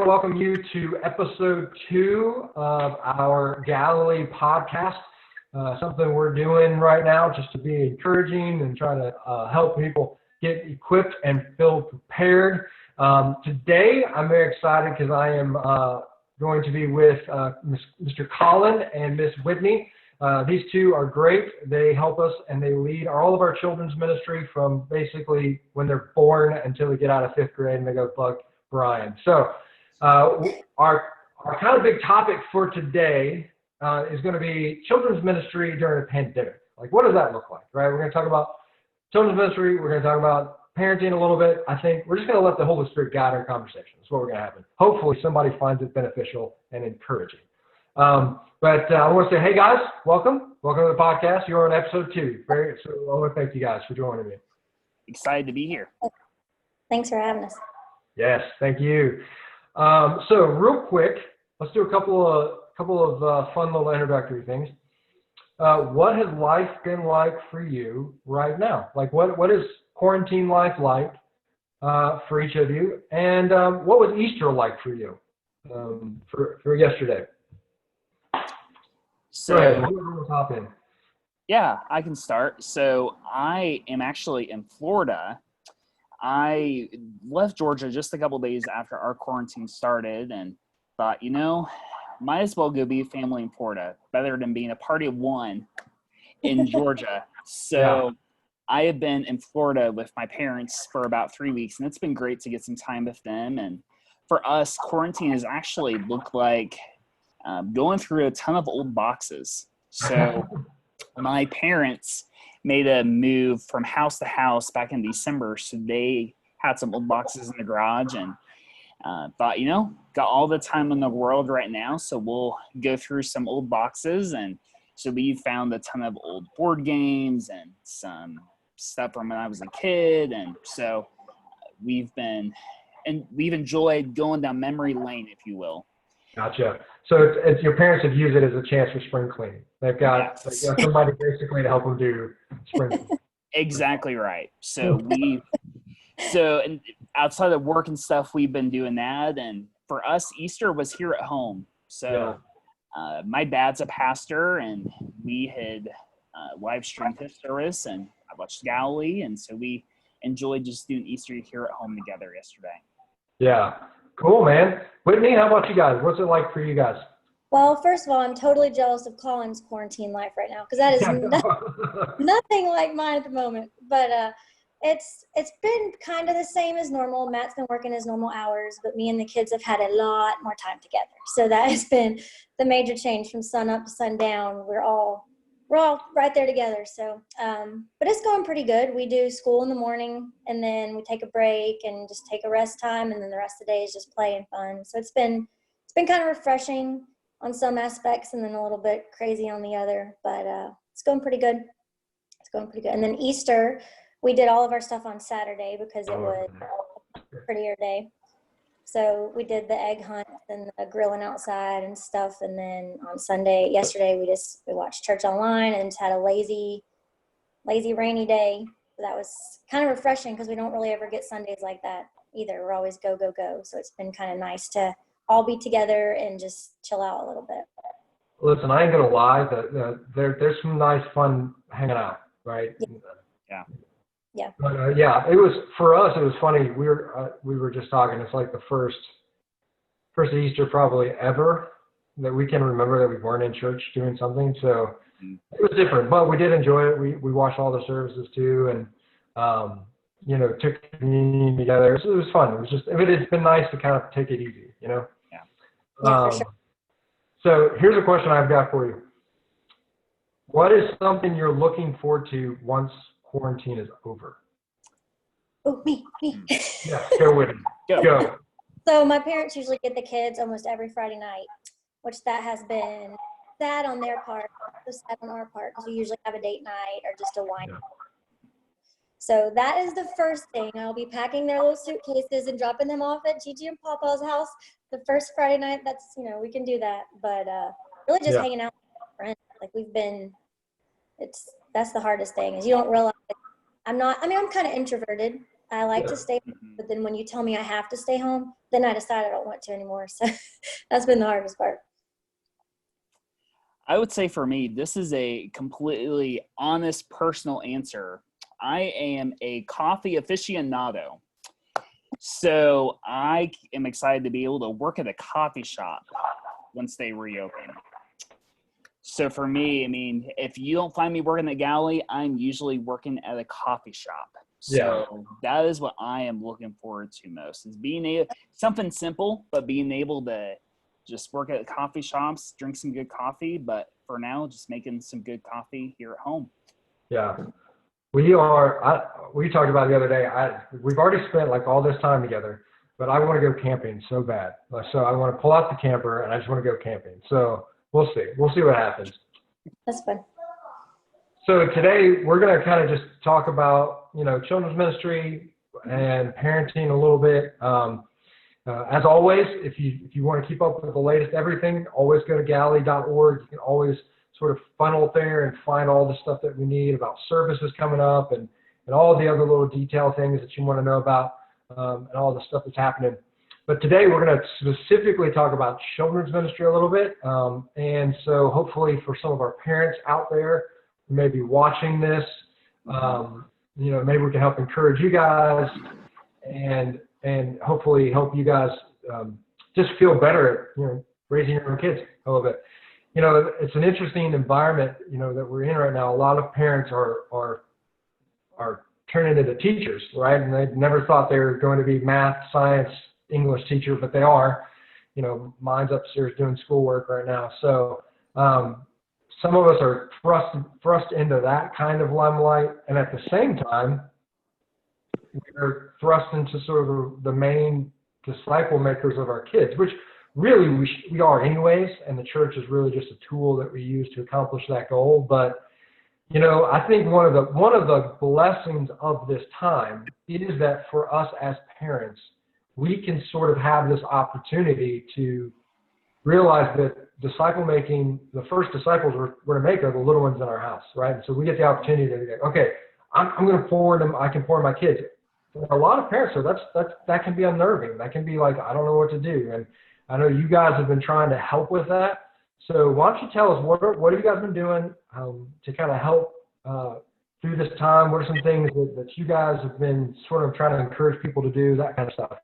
to welcome you to episode 2 of our Galilee podcast. Something we're doing right now just to be encouraging and try to help people get equipped and feel prepared. Today, I'm very excited because I am going to be with Mr. Collin and Miss Whitney. These two are great. They help us and they lead all of our children's ministry from basically when they're born until they get out of 5th grade and they go bug Brian. So our kind of big topic for today is going to be children's ministry during a pandemic. Like, what does that look like, right? We're going to talk about children's ministry. We're going to talk about parenting a little bit. I think we're just going to let the Holy Spirit guide our conversation. That's what we're going to happen. Hopefully somebody finds it beneficial and encouraging. But I want to say, hey guys, welcome to the podcast. You're on episode 2. So I want to thank you guys for joining me. Excited to be here. Thanks for having us. Yes, thank you. So real quick, let's do a couple of fun little introductory things. What has life been like for you right now? Like, what is quarantine life like for each of you? And what was Easter like for you for yesterday? So, go ahead. We'll hop in. Yeah, I can start. So I am actually in Florida. I left Georgia just a couple days after our quarantine started and thought, might as well go be a family in Florida, better than being a party of one in Georgia. So I have been in Florida with my parents for about 3 weeks, and it's been great to get some time with them. And for us, quarantine has actually looked like going through a ton of old boxes. So my parents made a move from house to house back in December. So they had some old boxes in the garage and thought, got all the time in the world right now. So we'll go through some old boxes. And so we found a ton of old board games and some stuff from when I was a kid. And so we've enjoyed going down memory lane, if you will. Gotcha. So it's your parents have used it as a chance for spring cleaning. They've got somebody basically to help them do spring cleaning. Exactly right. So and outside of work and stuff, we've been doing that. And for us, Easter was here at home. So my dad's a pastor, and we had live streamed his service, and I watched Galilee, and so we enjoyed just doing Easter here at home together yesterday. Yeah. Cool, man. Whitney, how about you guys? What's it like for you guys? Well, first of all, I'm totally jealous of Colin's quarantine life right now because that is nothing like mine at the moment. But it's been kind of the same as normal. Matt's been working his normal hours, but me and the kids have had a lot more time together. So that has been the major change from sun up to sundown. We're all right there together. So, but it's going pretty good. We do school in the morning, and then we take a break and just take a rest time, and then the rest of the day is just play and fun. So it's been kind of refreshing on some aspects, and then a little bit crazy on the other. But it's going pretty good. And then Easter, we did all of our stuff on Saturday because it was a prettier day. So we did the egg hunt and the grilling outside and stuff. And then on yesterday, we watched church online and just had a lazy, rainy day. So that was kind of refreshing because we don't really ever get Sundays like that either. We're always go, go, go. So it's been kind of nice to all be together and just chill out a little bit. Listen, I ain't going to lie. There's some nice fun hanging out, right? Yeah. Yeah. But, it was, for us, it was funny. We were just talking. It's like the first Easter probably ever that we can remember that we weren't in church doing something. So it was different, but we did enjoy it. We watched all the services too, and took communion together. So it was fun. It's been nice to kind of take it easy, Yeah, for sure. So here's a question I've got for you. What is something you're looking forward to once quarantine is over? Oh, me. Yeah, go with it. Go. So my parents usually get the kids almost every Friday night, which that has been sad on their part, just sad on our part, because we usually have a date night or just a wine. Yeah. So that is the first thing. I'll be packing their little suitcases and dropping them off at Gigi and Papa's house the first Friday night. That's, we can do that. But really just hanging out with friends. Like that's the hardest thing is you don't realize I'm kind of introverted. I like to stay home, Mhm. but then when you tell me I have to stay home, then I decide I don't want to anymore. So that's been the hardest part. I would say for me, this is a completely honest, personal answer. I am a coffee aficionado. So I am excited to be able to work at a coffee shop once they reopen. So for me, I mean, if you don't find me working at Galilee, I'm usually working at a coffee shop. Yeah. So that is what I am looking forward to most, is being able, something simple, but being able to just work at coffee shops, drink some good coffee. But for now, just making some good coffee here at home. Yeah. We talked about it the other day. We've already spent like all this time together, but I want to go camping so bad. So I want to pull out the camper and I just want to go camping. So we'll see. We'll see what happens. That's fun. So today we're going to kind of just talk about, children's ministry and parenting a little bit. As always, if you want to keep up with the latest everything, always go to Galilee.org. You can always sort of funnel there and find all the stuff that we need about services coming up and all the other little detail things that you want to know about and all the stuff that's happening. But today we're going to specifically talk about children's ministry a little bit. And so hopefully for some of our parents out there who may be watching this, maybe we can help encourage you guys and hopefully help you guys just feel better at raising your own kids a little bit. It's an interesting environment that we're in right now. A lot of parents are turning into teachers, right? And they never thought they were going to be math, science, English teacher, but they are. Mine's upstairs doing schoolwork right now. So some of us are thrust into that kind of limelight, and at the same time, we're thrust into sort of the main disciple makers of our kids, which really we are anyways, and the church is really just a tool that we use to accomplish that goal. But I think one of the blessings of this time is that for us as parents, we can sort of have this opportunity to realize that disciple making, the first disciples we're to make are the little ones in our house, right? And so we get the opportunity to go, okay, I'm going to pour them. I can pour my kids. For a lot of parents, so that can be unnerving. That can be like, I don't know what to do. And I know you guys have been trying to help with that. So why don't you tell us what have you guys been doing to kind of help through this time? What are some things that you guys have been sort of trying to encourage people to do, that kind of stuff?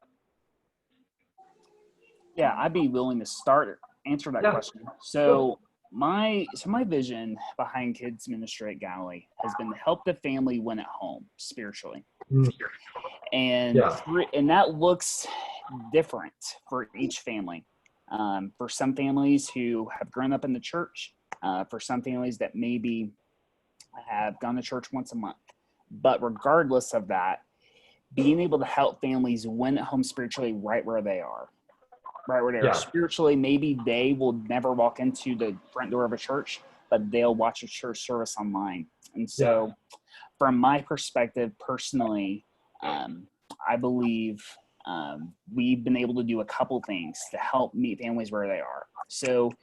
Yeah, I'd be willing to answer that question. So my vision behind kids ministry at Galilee has been to help the family win at home spiritually. And that looks different for each family. For some families who have grown up in the church, for some families that maybe have gone to church once a month. But regardless of that, being able to help families win at home spiritually right where they are. Right where they are spiritually, maybe they will never walk into the front door of a church, but they'll watch a church service online. And so from my perspective, personally, I believe we've been able to do a couple things to help meet families where they are. So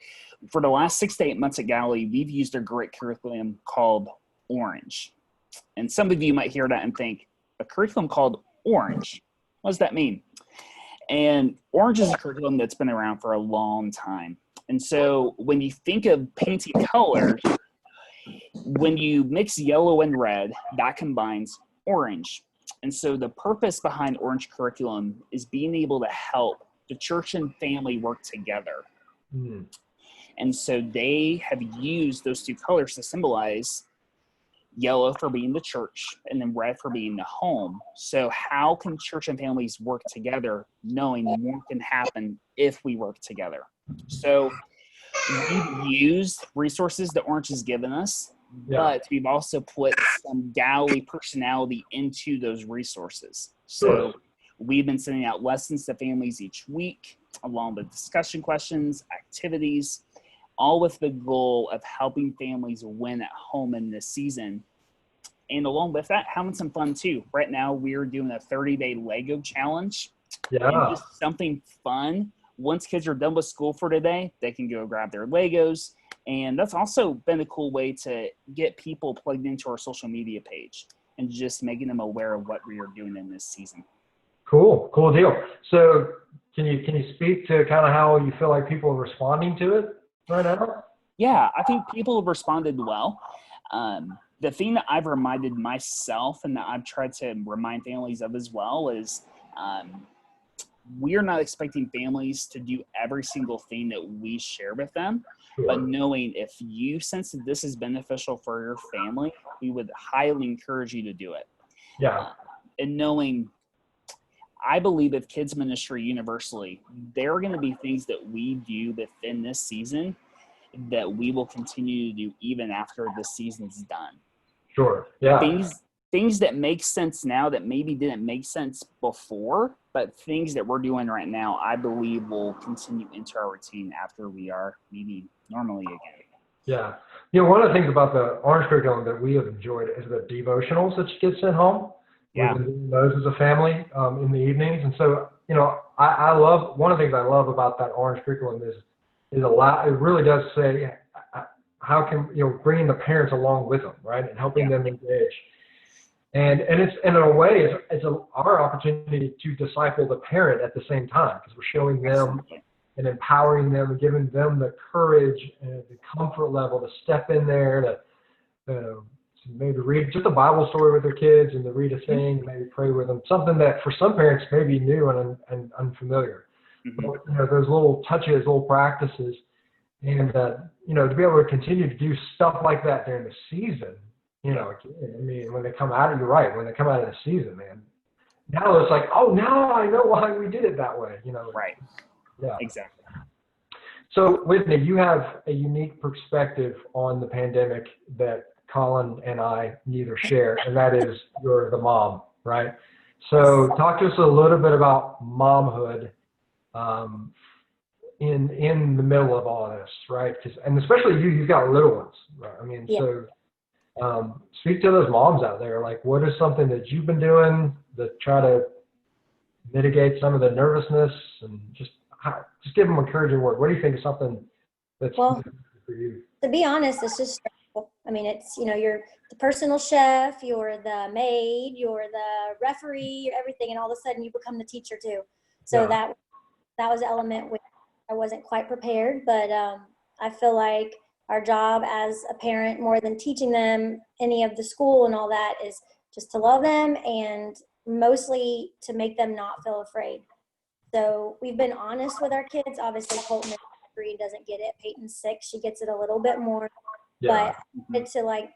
for the last 6 to 8 months at Galilee, we've used a great curriculum called Orange. And some of you might hear that and think, a curriculum called Orange? What does that mean? And Orange is a curriculum that's been around for a long time. And so when you think of painting colors, when you mix yellow and red, that combines orange. And so the purpose behind Orange curriculum is being able to help the church and family work together. And so they have used those two colors to symbolize yellow for being the church and then red for being the home. So how can church and families work together knowing more can happen if we work together? So we've used resources that Orange has given us, but we've also put some Galilee personality into those resources. So we've been sending out lessons to families each week, along with discussion questions, activities, all with the goal of helping families win at home in this season. And along with that, having some fun too. Right now, we're doing a 30-day Lego challenge. And just something fun. Once kids are done with school for today, they can go grab their Legos. And that's also been a cool way to get people plugged into our social media page. and just making them aware of what we are doing in this season. Cool deal. So can you speak to kind of how you feel like people are responding to it right now? Yeah, I think people have responded well. The thing that I've reminded myself and that I've tried to remind families of as well is we are not expecting families to do every single thing that we share with them, but knowing if you sense that this is beneficial for your family, we would highly encourage you to do it. Yeah. And knowing, I believe if kids ministry universally, there are going to be things that we do within this season that we will continue to do even after the season's done. Sure. Yeah. Things that make sense now that maybe didn't make sense before, but things that we're doing right now, I believe will continue into our routine after we are meeting normally again. Yeah. One of the things about the Orange curriculum that we have enjoyed is the devotionals that you get sent home. Yeah. We've been doing those as a family in the evenings. And so, I love, one of the things I love about that Orange curriculum is it really does say how can, bringing the parents along with them, right? And helping them engage. And it's, in a way, it's our opportunity to disciple the parent at the same time, because we're showing them and empowering them and giving them the courage and the comfort level to step in there, to maybe read just a Bible story with their kids and to read a thing, maybe pray with them, something that for some parents may be new and unfamiliar. But, those little touches, little practices, and, to be able to continue to do stuff like that during the season, when they come out of, you're right, when they come out of the season, man, now it's like, oh, now I know why we did it that way, Right. Yeah. Exactly. So, Whitney, you have a unique perspective on the pandemic that Collin and I neither share, and that is you're the mom, right? So talk to us a little bit about momhood in the middle of all this, right? And especially you've got little ones, right? I mean, so speak to those moms out there. Like, what is something that you've been doing to try to mitigate some of the nervousness, and just give them an encouraging word? What do you think is something that's good for you? To be honest, it's just stressful. I mean, it's, you're the personal chef, you're the maid, you're the referee, you're everything, and all of a sudden you become the teacher too. So that was an element where I wasn't quite prepared, but I feel like our job as a parent, more than teaching them any of the school and all that, is just to love them and mostly to make them not feel afraid. So we've been honest with our kids. Obviously, Colton is 3 and doesn't get it. Peyton's 6. She gets it a little bit more. But to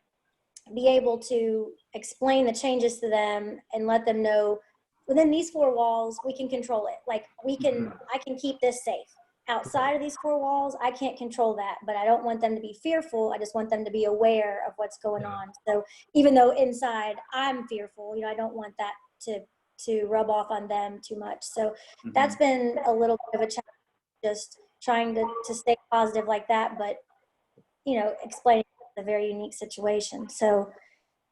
be able to explain the changes to them and let them know within these 4 walls, we can control it. Like I can keep this safe. Outside of these 4 walls, I can't control that, but I don't want them to be fearful. I just want them to be aware of what's going on. So even though inside I'm fearful, I don't want that to rub off on them too much. So that's been a little bit of a challenge, just trying to stay positive like that, but explaining a very unique situation. So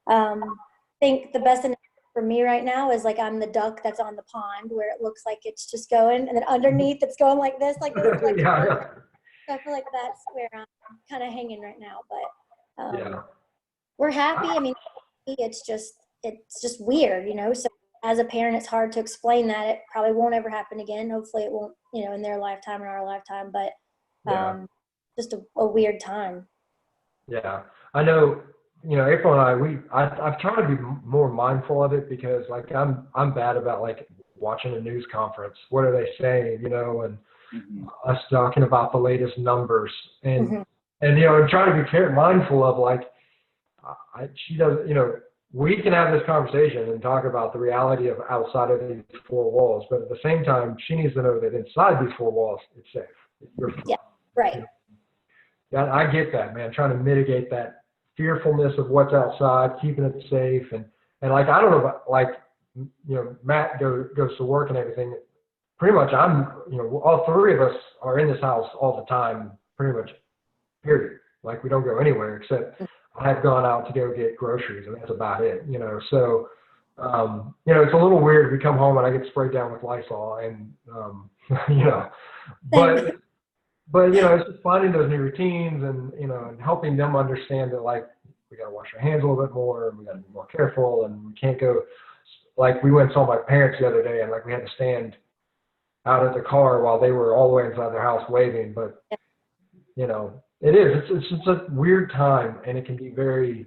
I think the best thing for me right now is I'm the duck that's on the pond where it looks like it's just going, and then underneath it's going like this. So I feel like that's where I'm kind of hanging right now, but we're happy. I mean, it's just weird, So as a parent, it's hard to explain that. It probably won't ever happen again. Hopefully it won't, in their lifetime or our lifetime, but just a weird time. Yeah, I know. April and I've tried to be more mindful of it, because I'm bad about watching a news conference. What are they saying? And us talking about the latest numbers, and trying to be mindful of she does. We can have this conversation and talk about the reality of outside of these 4 walls, but at the same time, she needs to know that inside these 4 walls, it's safe. You're fine. Yeah, right. Yeah, I get that, man. Trying to mitigate that fearfulness of what's outside, keeping it safe, and I don't know about, Matt goes to work and everything. Pretty much, I'm all 3 of us are in this house all the time, pretty much. Period. We don't go anywhere except I've gone out to go get groceries, and that's about it. So it's a little weird. We come home and I get sprayed down with Lysol, and but it's just finding those new routines and and helping them understand that we got to wash our hands a little bit more, and we got to be more careful, and we can't go, like we went and saw my parents the other day, and like we had to stand out at the car while they were all the way inside their house waving. But, you know, it's just a weird time, and it can be very,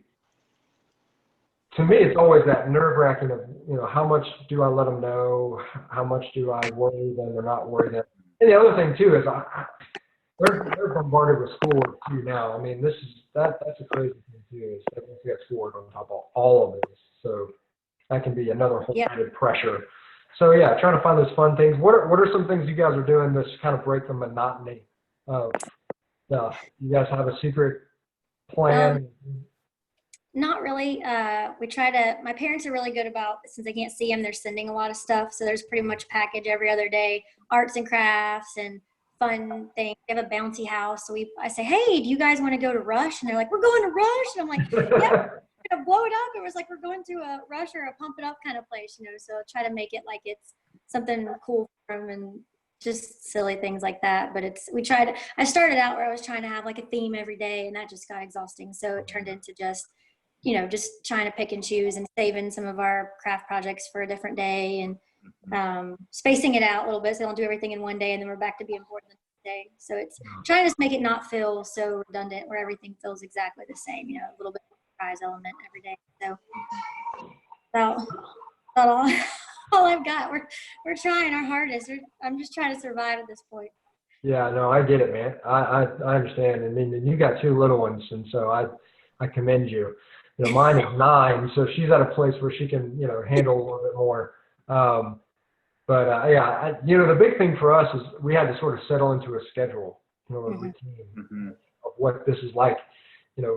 to me, it's always that nerve-wracking of, you know, how much do I let them know? How much do I worry them or not worry them? And the other thing, too, is they're bombarded with schoolwork, too, now. I mean, that's a crazy thing, too, is that we got schoolwork on top of all of this. So that can be another whole added pressure. So, yeah, trying to find those fun things. What are some things you guys are doing to kind of break the monotony of stuff? You guys have a secret plan? Not really. My parents are really good about, since I can't see them, they're sending a lot of stuff. So there's pretty much a package every other day, arts and crafts and fun things. They have a bouncy house. So I say, hey, do you guys want to go to Rush? And they're like, we're going to Rush. And I'm like, yeah, we're going to blow it up. It was like, we're going to a Rush or a Pump It Up kind of place, you know, so I try to make it like it's something cool for them and just silly things like that. But I started out where I was trying to have like a theme every day, and that just got exhausting. So it turned into just trying to pick and choose and saving some of our craft projects for a different day, and spacing it out a little bit so they don't do everything in one day and then we're back to being bored the next day. So it's trying to make it not feel so redundant where everything feels exactly the same, you know, a little bit of surprise element every day. So about all I've got. We're trying our hardest. I'm just trying to survive at this point. Yeah, no, I get it, man. I understand. And then you got 2 little ones, and so I commend you. You know, mine is 9, so she's at a place where she can, you know, handle a little bit more. The big thing for us is we had to sort of settle into a schedule, you know, a routine of what this is like. You know,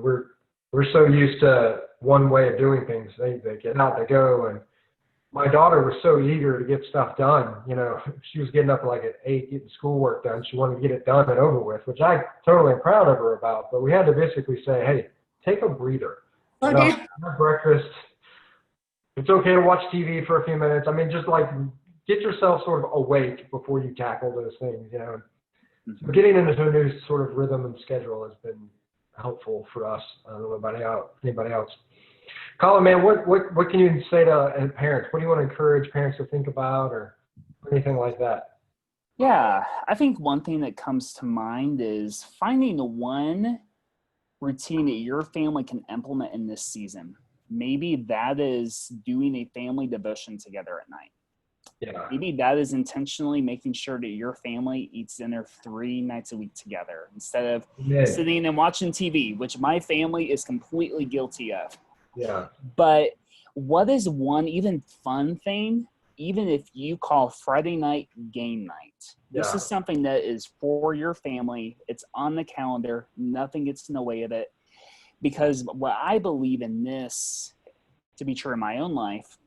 we're so used to one way of doing things. They get out, they go, and my daughter was so eager to get stuff done. You know, she was getting up like at 8, getting schoolwork done. She wanted to get it done and over with, which I totally am proud of her about. But we had to basically say, hey, take a breather. Have breakfast. It's okay to watch TV for a few minutes. I mean, just like get yourself sort of awake before you tackle those things, you know. So getting into a new sort of rhythm and schedule has been helpful for us. I don't know about anybody else. Collin, man, what can you say to parents? What do you want to encourage parents to think about or anything like that? Yeah, I think one thing that comes to mind is finding one routine that your family can implement in this season. Maybe that is doing a family devotion together at night. Yeah. Maybe that is intentionally making sure that your family eats dinner 3 nights a week together instead of sitting and watching TV, which my family is completely guilty of. Yeah. But what is one even fun thing, even if you call Friday night game night? This is something that is for your family. It's on the calendar. Nothing gets in the way of it. Because what I believe in this to be true in my own life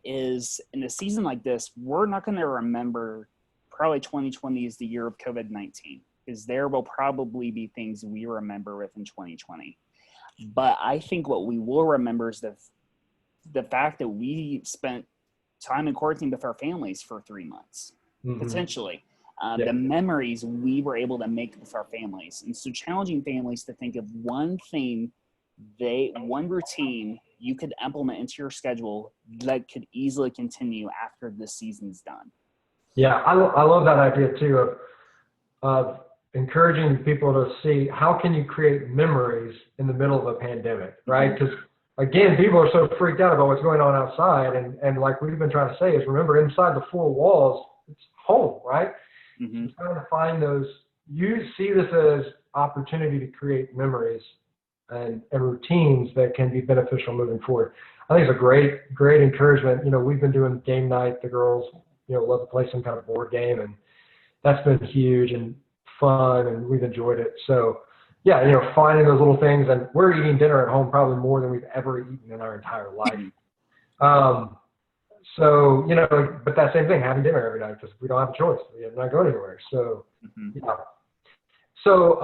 is in a season like this, we're not going to remember probably 2020 is the year of COVID-19, because there will probably be things we remember within 2020. But I think what we will remember is the fact that we spent time in quarantine with our families for 3 months, potentially. The memories we were able to make with our families. And so challenging families to think of one routine you could implement into your schedule that could easily continue after the season's done. Yeah, I love that idea too of encouraging people to see how can you create memories in the middle of a pandemic, right? Because again, people are so freaked out about what's going on outside, and like we've been trying to say is remember inside the 4 walls, it's home, right? So trying to find those, you see this as opportunity to create memories and routines that can be beneficial moving forward. I think it's a great encouragement. You know, we've been doing game night. The girls, you know, love to play some kind of board game, and that's been huge and fun, and we've enjoyed it. So, yeah, you know, finding those little things, and we're eating dinner at home probably more than we've ever eaten in our entire life. So, you know, but that same thing, having dinner every night because we don't have a choice. We're not going anywhere. So, yeah. So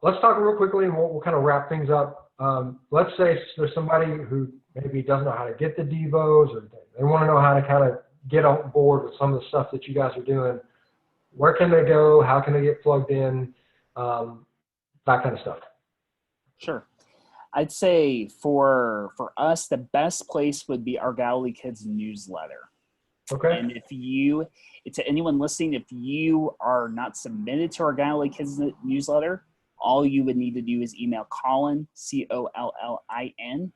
let's talk real quickly, and we'll kind of wrap things up. Let's say there's somebody who maybe doesn't know how to get the Devos, or they want to know how to kind of get on board with some of the stuff that you guys are doing. Where can they go? How can they get plugged in? That kind of stuff. Sure. I'd say for us, the best place would be our Galilee Kids newsletter. Okay. And to anyone listening, if you are not submitted to our Galilee Kids newsletter, all you would need to do is email Collin, Collin,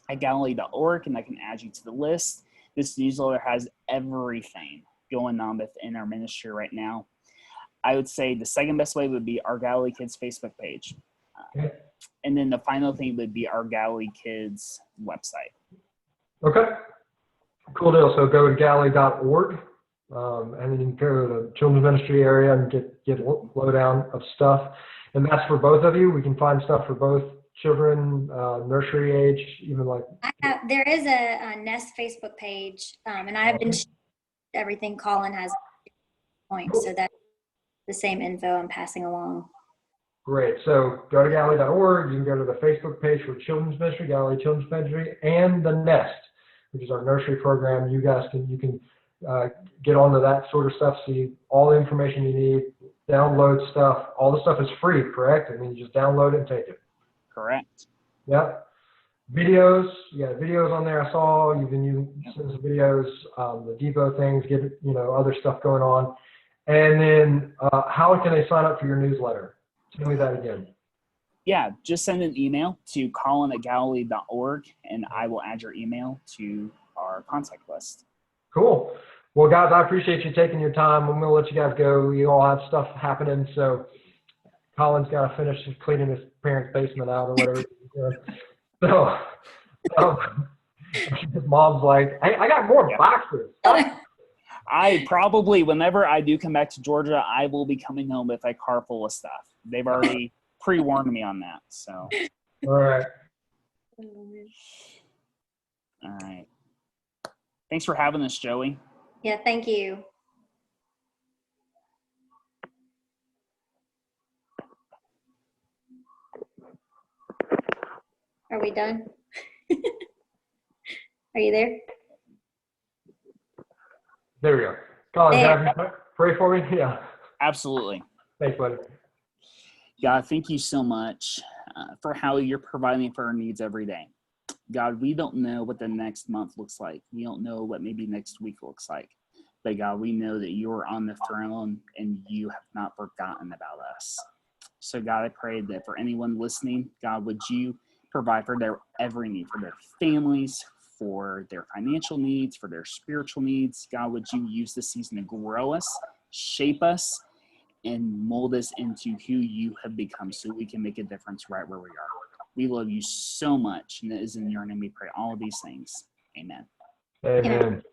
at Galilee.org, and I can add you to the list. This newsletter has everything going on within our ministry right now. I would say the second best way would be our Galilee Kids Facebook page. Okay. And then the final thing would be our Galilee Kids website. Okay. Cool deal. So go to Galilee.org, and then you can go to the children's ministry area and get a lowdown of stuff. And that's for both of you. We can find stuff for both children, nursery age, even like. There is a Nest Facebook page, and I have been everything Collin has points, so that's the same info I'm passing along. Great. So go to Galilee.org. You can go to the Facebook page for Children's Ministry, Galilee Children's Ministry, and the Nest, which is our nursery program. You can get onto that sort of stuff, see all the information you need, download stuff. All the stuff is free, correct? I mean, you just download it and take it. Correct. Yep. Videos, you got videos on there. I saw you send some videos, the depot things, get other stuff going on. And then how can they sign up for your newsletter? Tell me that again. Yeah, just send an email to Collin@Galilee.org, and I will add your email to our contact list. Cool. Well, guys, I appreciate you taking your time. I'm going to let you guys go. You all have stuff happening, so Collin's got to finish cleaning his parents' basement out or whatever. So his mom's like, hey, I got more boxes. I probably, whenever I do come back to Georgia, I will be coming home with a car full of stuff. They've already pre-warned me on that. So. All right. All right. Thanks for having us, Joey. Yeah, thank you. Are we done? Are you there? There we go. Collin, have you pray for me? Yeah. Absolutely. Thanks, buddy. God, thank you so much for how you're providing for our needs every day. God, we don't know what the next month looks like. We don't know what maybe next week looks like. But God, we know that you are on the throne and you have not forgotten about us. So God, I pray that for anyone listening, God, would you provide for their every need, for their families, for their financial needs, for their spiritual needs. God, would you use this season to grow us, shape us, and mold us into who you have become so we can make a difference right where we are. We love you so much, and it is in your name we pray all of these things. Amen. Amen.